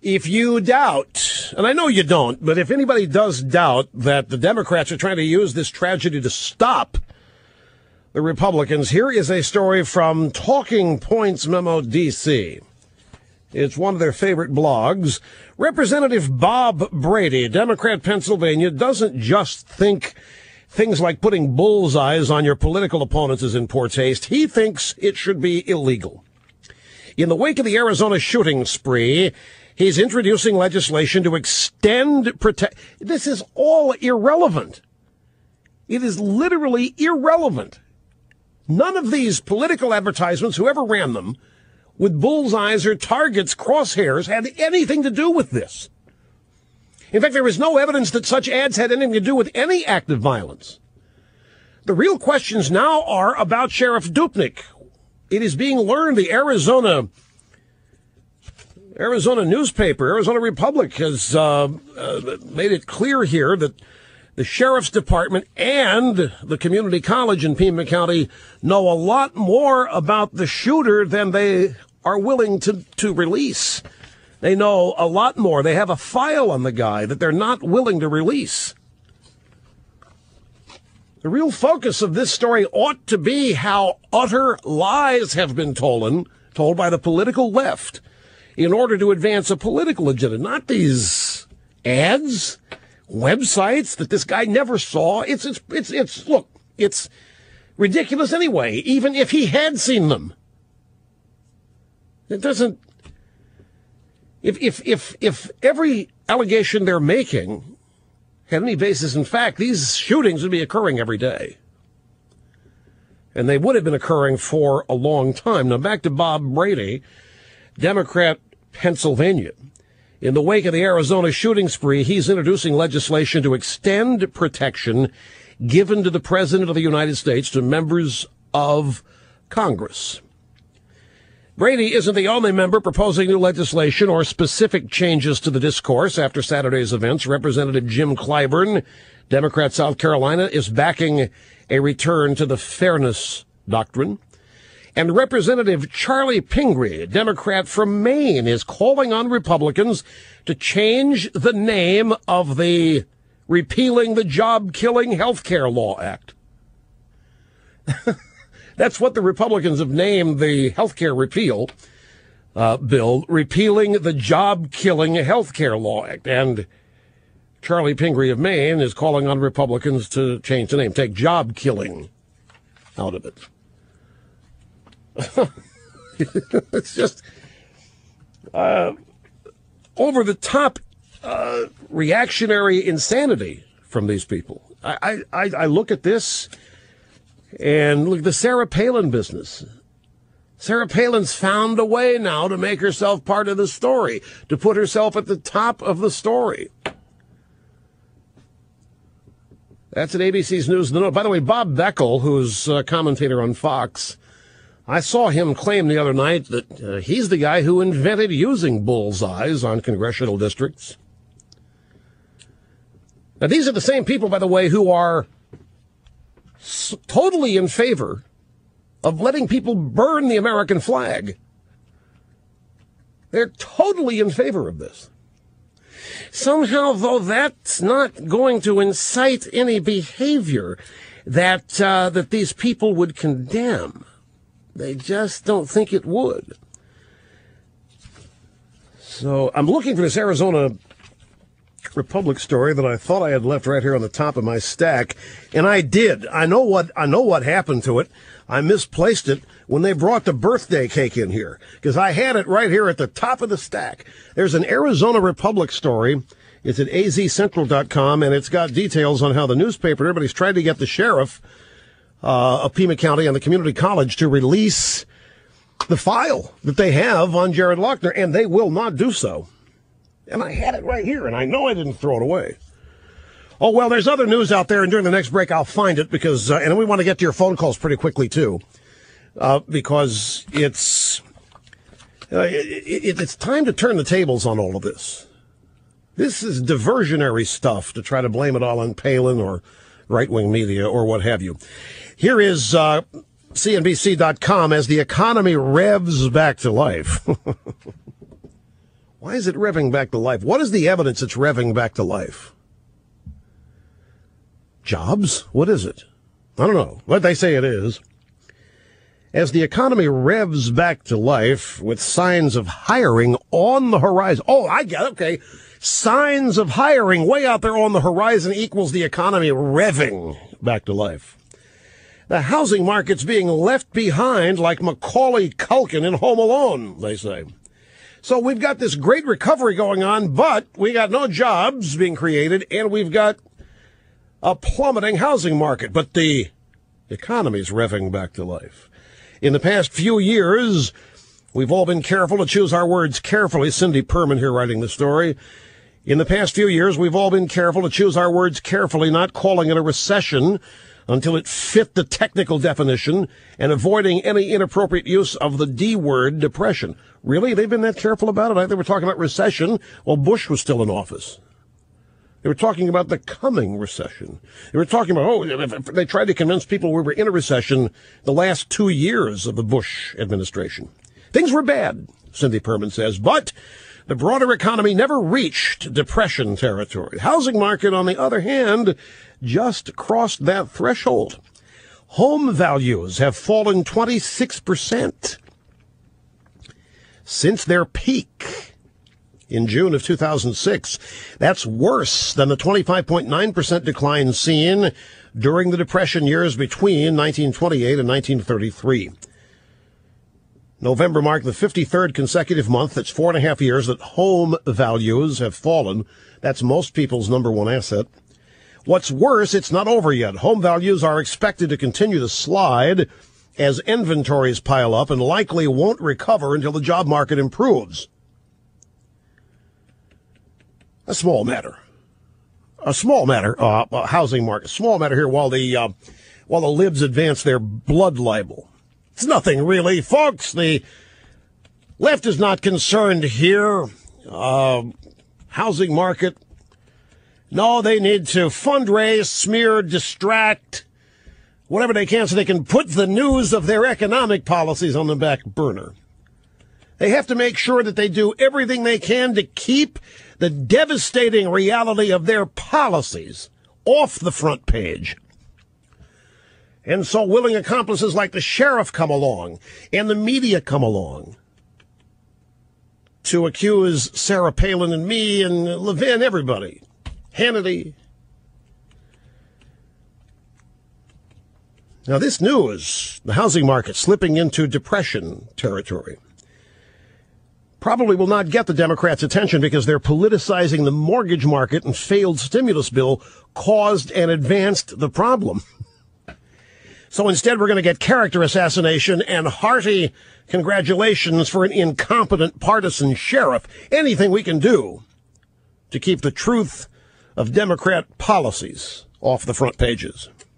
If you doubt, and I know you don't, but if anybody does doubt that the Democrats are trying to use this tragedy to stop the Republicans, here is a story from Talking Points Memo DC. It's one of their favorite blogs. Representative Bob Brady, Democrat, Pennsylvania, doesn't just think things like putting bullseyes on your political opponents is in poor taste. He thinks it should be illegal. In the wake of the Arizona shooting spree, he's introducing legislation to extend This is all irrelevant. It is literally irrelevant. None of these political advertisements, whoever ran them, with bullseyes or targets, crosshairs, had anything to do with this. In fact, there is no evidence that such ads had anything to do with any act of violence. The real questions now are about Sheriff Dupnik. It is being learned the Arizona newspaper, Arizona Republic, has made it clear here that the sheriff's department and the community college in Pima County know a lot more about the shooter than they are willing to release. They know a lot more. They have a file on the guy that they're not willing to release. The real focus of this story ought to be how utter lies have been told by the political left in order to advance a political agenda, not these ads, websites that this guy never saw. Look, it's ridiculous anyway, even if he had seen them. It doesn't, if every allegation they're making had any basis in fact, these shootings would be occurring every day. And they would have been occurring for a long time. Now back to Bob Brady, Democrat, Pennsylvania. In the wake of the Arizona shooting spree, he's introducing legislation to extend protection given to the President of the United States to members of Congress. Brady isn't the only member proposing new legislation or specific changes to the discourse after Saturday's events. Representative Jim Clyburn, Democrat, South Carolina, is backing a return to the fairness doctrine. And Representative Charlie Pingree, Democrat from Maine, is calling on Republicans to change the name of the Repealing the Job-Killing Health Care Law Act. That's what the Republicans have named the health care repeal bill, Repealing the Job-Killing Health Care Law Act. And Charlie Pingree of Maine is calling on Republicans to change the name, take job-killing out of it. It's just over-the-top reactionary insanity from these people. I look at this and look at the Sarah Palin business. Sarah Palin's found a way now to make herself part of the story, to put herself at the top of the story. That's at ABC's News. By the way, Bob Beckel, who's a commentator on Fox, I saw him claim the other night that he's the guy who invented using bullseyes on congressional districts. Now, these are the same people, by the way, who are totally in favor of letting people burn the American flag. They're totally in favor of this. Somehow, though, that's not going to incite any behavior that these people would condemn. They just don't think it would. So I'm looking for this Arizona Republic story that I thought I had left right here on the top of my stack, and I did. I know what happened to it. I misplaced it when they brought the birthday cake in here, because I had it right here at the top of the stack. There's an Arizona Republic story. It's at azcentral.com, and it's got details on how the newspaper, everybody's tried to get the sheriff of Pima County and the community college to release the file that they have on Jared Lochner, and they will not do so. And I had it right here, and I know I didn't throw it away. Oh, well, there's other news out there, and during the next break, I'll find it, because, and we want to get to your phone calls pretty quickly, too, because it's time to turn the tables on all of this. This is diversionary stuff to try to blame it all on Palin or right-wing media or what have you. Here is CNBC.com as the economy revs back to life. Why is it revving back to life? What is the evidence it's revving back to life? Jobs? What is it? I don't know. What they say it is. As the economy revs back to life with signs of hiring on the horizon. Oh, I get it. Okay. Signs of hiring way out there on the horizon equals the economy revving back to life. The housing market's being left behind like Macaulay Culkin in Home Alone, they say. So we've got this great recovery going on, but we got no jobs being created, and we've got a plummeting housing market. But the economy's revving back to life. In the past few years, we've all been careful to choose our words carefully. Cindy Perman here writing the story. In the past few years, we've all been careful to choose our words carefully, not calling it a recession until it fit the technical definition and avoiding any inappropriate use of the D word, depression. Really? They've been that careful about it? They were talking about recession while Bush was still in office. They were talking about the coming recession. They were talking about, they tried to convince people we were in a recession the last 2 years of the Bush administration. Things were bad, Cindy Perman says, but the broader economy never reached depression territory. The housing market, on the other hand, just crossed that threshold. Home values have fallen 26% since their peak in June of 2006. That's worse than the 25.9% decline seen during the Depression years between 1928 and 1933. November marked the 53rd consecutive month, that's 4.5 years, that home values have fallen. That's most people's number one asset. What's worse, it's not over yet. Home values are expected to continue to slide as inventories pile up and likely won't recover until the job market improves. A small matter. Housing market. Small matter here while the libs advance their blood libel. It's nothing really, folks. The left is not concerned here. Housing market. No, they need to fundraise, smear, distract, whatever they can so they can put the news of their economic policies on the back burner. They have to make sure that they do everything they can to keep the devastating reality of their policies off the front page. And so willing accomplices like the sheriff come along and the media come along to accuse Sarah Palin and me and Levin, everybody, Hannity. Now this news, the housing market slipping into depression territory, probably will not get the Democrats' attention because they're politicizing the mortgage market and failed stimulus bill caused and advanced the problem. So instead, we're going to get character assassination and hearty congratulations for an incompetent partisan sheriff. Anything we can do to keep the truth of Democrat policies off the front pages.